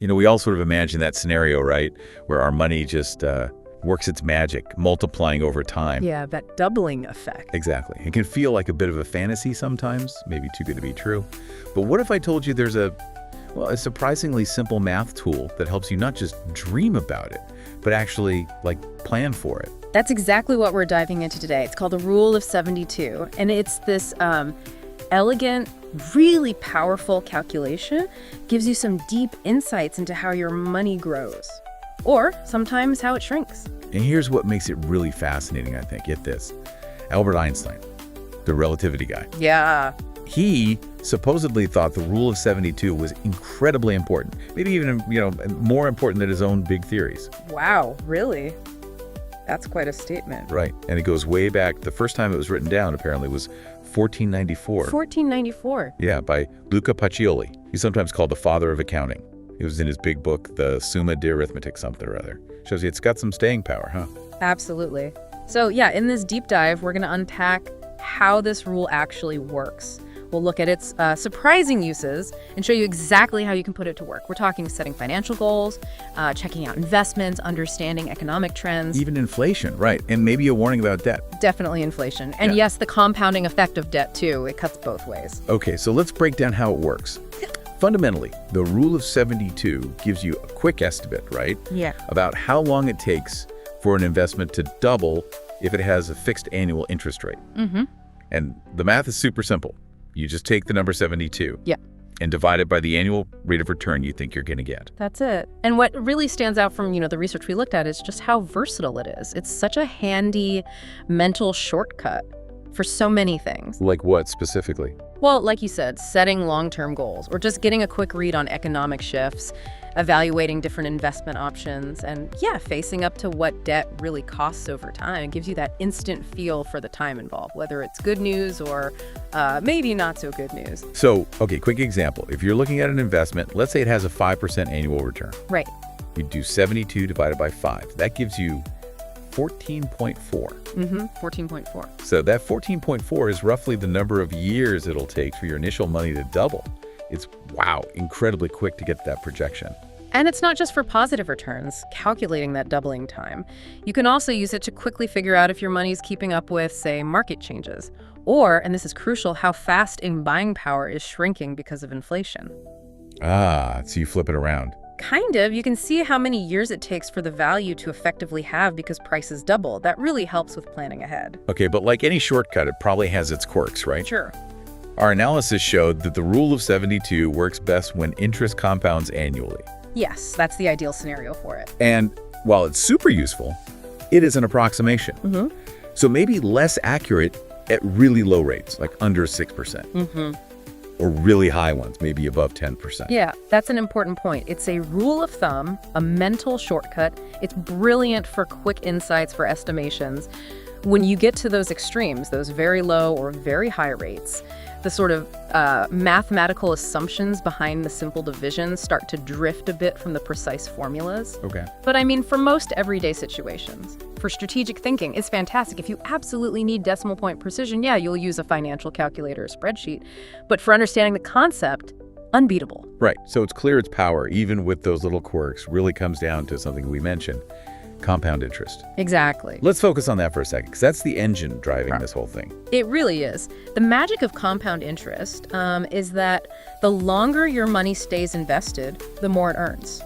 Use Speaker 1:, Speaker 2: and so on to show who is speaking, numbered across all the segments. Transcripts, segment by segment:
Speaker 1: We all sort of imagine that scenario, right? Where our money just works its magic, multiplying over time.
Speaker 2: Yeah, that doubling effect.
Speaker 1: Exactly. It can feel like a bit of a fantasy sometimes, maybe too good to be true. But what if I told you there's a surprisingly simple math tool that helps you not just dream about it, but actually, plan for it?
Speaker 2: That's exactly what we're diving into today. It's called the Rule of 72, and it's this elegant, really powerful calculation. Gives you some deep insights into how your money grows, or sometimes how it shrinks.
Speaker 1: And here's what makes it really fascinating, I think. Get this. Albert Einstein, the relativity guy.
Speaker 2: Yeah.
Speaker 1: He supposedly thought the Rule of 72 was incredibly important, maybe even, more important than his own big theories.
Speaker 2: Wow, really? That's quite a statement.
Speaker 1: Right. And it goes way back. The first time it was written down, apparently, was 1494.
Speaker 2: 1494.
Speaker 1: Yeah, by Luca Pacioli. He's sometimes called the father of accounting. It was in his big book, the Summa de Arithmetic something or other. Shows you it's got some staying power, huh?
Speaker 2: Absolutely. So yeah, in this deep dive, we're going to unpack how this rule actually works. We'll look at its surprising uses and show you exactly how you can put it to work. We're talking setting financial goals, checking out investments, understanding economic trends.
Speaker 1: Even inflation, right. And maybe a warning about debt.
Speaker 2: Definitely inflation. And yes, the compounding effect of debt too. It cuts both ways.
Speaker 1: Okay, so let's break down how it works. Fundamentally, the Rule of 72 gives you a quick estimate, right?
Speaker 2: Yeah.
Speaker 1: About how long it takes for an investment to double if it has a fixed annual interest rate.
Speaker 2: Mm-hmm.
Speaker 1: And the math is super simple. You just take the number 72 and divide it by the annual rate of return you think you're going to get.
Speaker 2: That's it. And what really stands out from, the research we looked at is just how versatile it is. It's such a handy mental shortcut for so many things.
Speaker 1: Like what specifically?
Speaker 2: Well, like you said, setting long-term goals or just getting a quick read on economic shifts, evaluating different investment options, and facing up to what debt really costs over time. It gives you that instant feel for the time involved, whether it's good news or maybe not so good news.
Speaker 1: So, okay, quick example. If you're looking at an investment, let's say it has a 5% annual return.
Speaker 2: Right.
Speaker 1: You do 72 divided by 5. That gives you 14.4.
Speaker 2: 14.4.
Speaker 1: So that 14.4 is roughly the number of years it'll take for your initial money to double. It's, incredibly quick to get that projection.
Speaker 2: And it's not just for positive returns, calculating that doubling time. You can also use it to quickly figure out if your money's keeping up with, say, market changes. Or, and this is crucial, how fast buying power is shrinking because of inflation.
Speaker 1: So you flip it around.
Speaker 2: Kind of. You can see how many years it takes for the value to effectively halve because prices double. That really helps with planning ahead.
Speaker 1: Okay, but like any shortcut, it probably has its quirks, right?
Speaker 2: Sure.
Speaker 1: Our analysis showed that the Rule of 72 works best when interest compounds annually.
Speaker 2: Yes, that's the ideal scenario for it.
Speaker 1: And while it's super useful, it is an approximation.
Speaker 2: Mm-hmm.
Speaker 1: So maybe less accurate at really low rates, like under 6%.
Speaker 2: Mm-hmm.
Speaker 1: Or really high ones, maybe above 10%.
Speaker 2: Yeah, that's an important point. It's a rule of thumb, a mental shortcut. It's brilliant for quick insights for estimations. When you get to those extremes, those very low or very high rates, the sort of mathematical assumptions behind the simple division start to drift a bit from the precise formulas.
Speaker 1: Okay.
Speaker 2: But for most everyday situations, for strategic thinking, it's fantastic. If you absolutely need decimal point precision, you'll use a financial calculator or spreadsheet. But for understanding the concept, unbeatable.
Speaker 1: Right. So it's clear its power, even with those little quirks, really comes down to something we mentioned. Compound interest.
Speaker 2: Exactly.
Speaker 1: Let's focus on that for a second, because that's the engine driving this whole thing.
Speaker 2: It really is. The magic of compound interest is that the longer your money stays invested, the more it earns.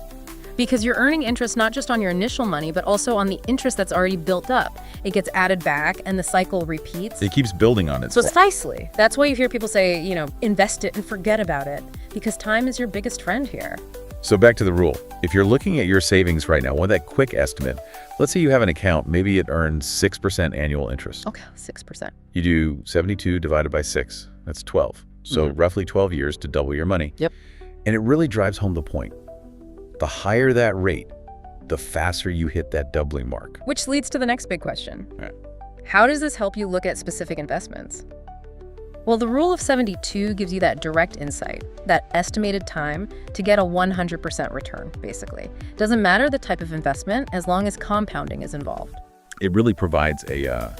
Speaker 2: Because you're earning interest not just on your initial money, but also on the interest that's already built up. It gets added back and the cycle repeats.
Speaker 1: It keeps building on itself.
Speaker 2: Precisely. That's why you hear people say, invest it and forget about it, because time is your biggest friend here.
Speaker 1: So back to the rule. If you're looking at your savings right now, that quick estimate, let's say you have an account, maybe it earns 6% annual interest.
Speaker 2: Okay, 6%.
Speaker 1: You do 72 divided by 6, that's 12. So roughly 12 years to double your money.
Speaker 2: Yep.
Speaker 1: And it really drives home the point. The higher that rate, the faster you hit that doubling mark.
Speaker 2: Which leads to the next big question.
Speaker 1: Right.
Speaker 2: How does this help you look at specific investments? Well, the Rule of 72 gives you that direct insight, that estimated time to get a 100% return, basically. Doesn't matter the type of investment as long as compounding is involved.
Speaker 1: It really provides an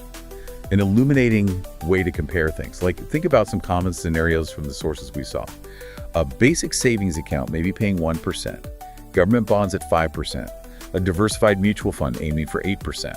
Speaker 1: illuminating way to compare things. Like, think about some common scenarios from the sources we saw. A basic savings account may be paying 1%. government bonds at 5%, a diversified mutual fund aiming for 8%,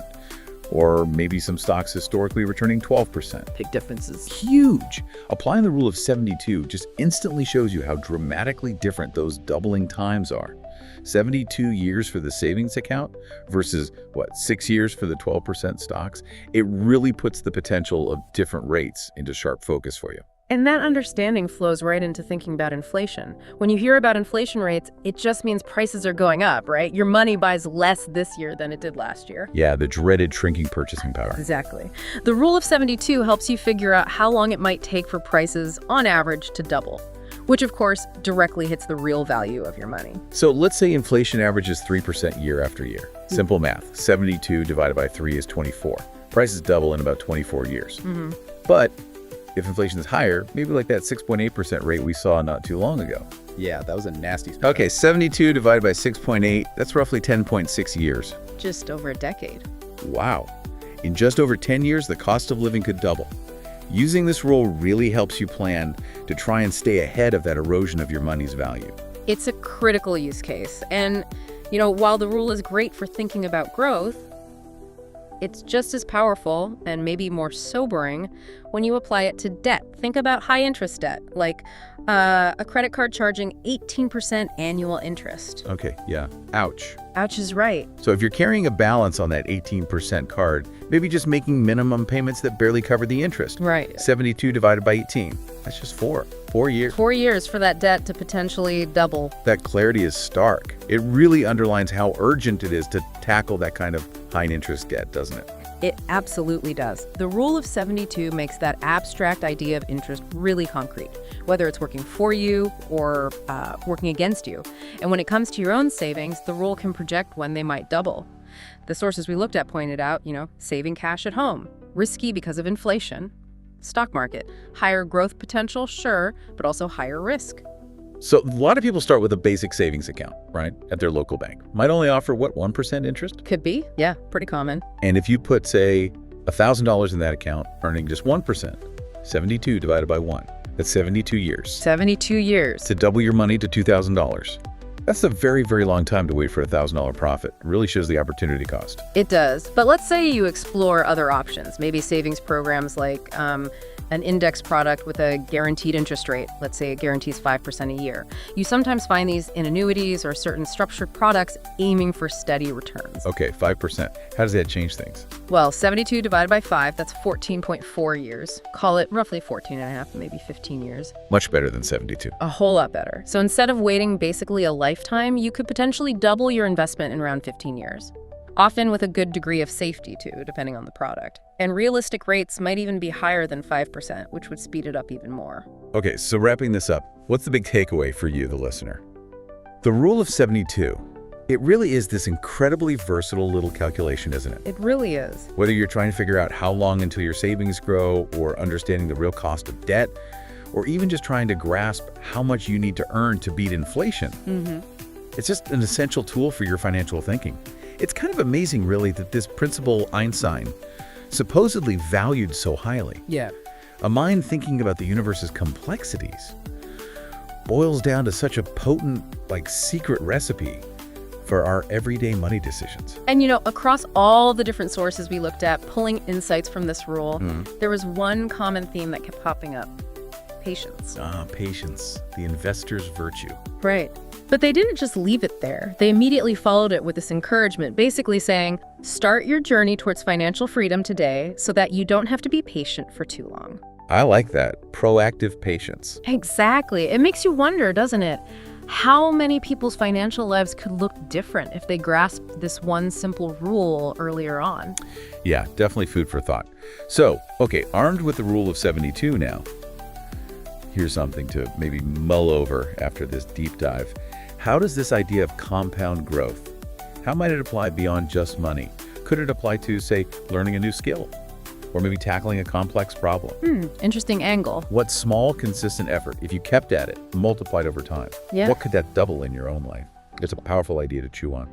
Speaker 1: or maybe some stocks historically returning 12%.
Speaker 3: Big differences.
Speaker 1: Huge! Applying the rule of 72 just instantly shows you how dramatically different those doubling times are. 72 years for the savings account versus, 6 years for the 12% stocks? It really puts the potential of different rates into sharp focus for you.
Speaker 2: And that understanding flows right into thinking about inflation. When you hear about inflation rates, it just means prices are going up, right? Your money buys less this year than it did last year.
Speaker 1: Yeah, the dreaded shrinking purchasing power.
Speaker 2: Exactly. The rule of 72 helps you figure out how long it might take for prices, on average, to double, which of course directly hits the real value of your money.
Speaker 1: So let's say inflation averages 3% year after year. Simple math, 72 divided by 3 is 24. Prices double in about 24 years. But if inflation is higher, maybe like that 6.8% rate we saw not too long ago.
Speaker 3: Yeah, that was a nasty spread.
Speaker 1: Okay, 72 divided by 6.8, that's roughly 10.6 years.
Speaker 2: Just over a decade.
Speaker 1: Wow. In just over 10 years, the cost of living could double. Using this rule really helps you plan to try and stay ahead of that erosion of your money's value.
Speaker 2: It's a critical use case. And, while the rule is great for thinking about growth, it's just as powerful and maybe more sobering when you apply it to debt. Think about high-interest debt, like a credit card charging 18% annual interest.
Speaker 1: Okay, yeah. Ouch.
Speaker 2: Ouch is right.
Speaker 1: So if you're carrying a balance on that 18% card, maybe just making minimum payments that barely cover the interest.
Speaker 2: Right.
Speaker 1: 72 divided by 18. That's just 4 years.
Speaker 2: 4 years for that debt to potentially double.
Speaker 1: That clarity is stark. It really underlines how urgent it is to tackle that kind of high-interest debt, doesn't it?
Speaker 2: It absolutely does. The rule of 72 makes that abstract idea of interest really concrete, whether it's working for you or working against you. And when it comes to your own savings, the rule can project when they might double. The sources we looked at pointed out, saving cash at home, risky because of inflation. Stock market, higher growth potential, sure, but also higher risk.
Speaker 1: So a lot of people start with a basic savings account, right, at their local bank. Might only offer, 1% interest?
Speaker 2: Could be, yeah, pretty common.
Speaker 1: And if you put, say, $1,000 in that account, earning just 1%, 72 divided by 1, that's 72 years.
Speaker 2: 72 years.
Speaker 1: To double your money to $2,000. That's a very, very long time to wait for a $1,000 profit. It really shows the opportunity cost.
Speaker 2: It does. But let's say you explore other options, maybe savings programs like an index product with a guaranteed interest rate. Let's say it guarantees 5% a year. You sometimes find these in annuities or certain structured products aiming for steady returns.
Speaker 1: Okay, 5%. How does that change things?
Speaker 2: Well, 72 divided by 5, that's 14.4 years. Call it roughly 14 and a half, maybe 15 years.
Speaker 1: Much better than 72.
Speaker 2: A whole lot better. So instead of waiting basically a lifetime, you could potentially double your investment in around 15 years. Often with a good degree of safety, too, depending on the product. And realistic rates might even be higher than 5%, which would speed it up even more.
Speaker 1: Okay, so wrapping this up, what's the big takeaway for you, the listener? The rule of 72, it really is this incredibly versatile little calculation, isn't it?
Speaker 2: It really is.
Speaker 1: Whether you're trying to figure out how long until your savings grow, or understanding the real cost of debt, or even just trying to grasp how much you need to earn to beat inflation. It's just an essential tool for your financial thinking. It's kind of amazing, really, that this principle Einstein supposedly valued so highly.
Speaker 3: Yeah.
Speaker 1: A mind thinking about the universe's complexities boils down to such a potent, secret recipe for our everyday money decisions.
Speaker 2: And across all the different sources we looked at, pulling insights from this rule, there was one common theme that kept popping up: patience.
Speaker 1: Patience, the investor's virtue.
Speaker 2: Right. But they didn't just leave it there. They immediately followed it with this encouragement, basically saying, start your journey towards financial freedom today so that you don't have to be patient for too long.
Speaker 1: I like that. Proactive patience.
Speaker 2: Exactly. It makes you wonder, doesn't it? How many people's financial lives could look different if they grasped this one simple rule earlier on?
Speaker 1: Yeah, definitely food for thought. So, okay, armed with the rule of 72 now, here's something to maybe mull over after this deep dive. How does this idea of compound growth, how might it apply beyond just money? Could it apply to, say, learning a new skill? Or maybe tackling a complex problem?
Speaker 2: Interesting angle.
Speaker 1: What small, consistent effort, if you kept at it, multiplied over time,
Speaker 2: Yeah.
Speaker 1: what could that double in your own life? It's a powerful idea to chew on.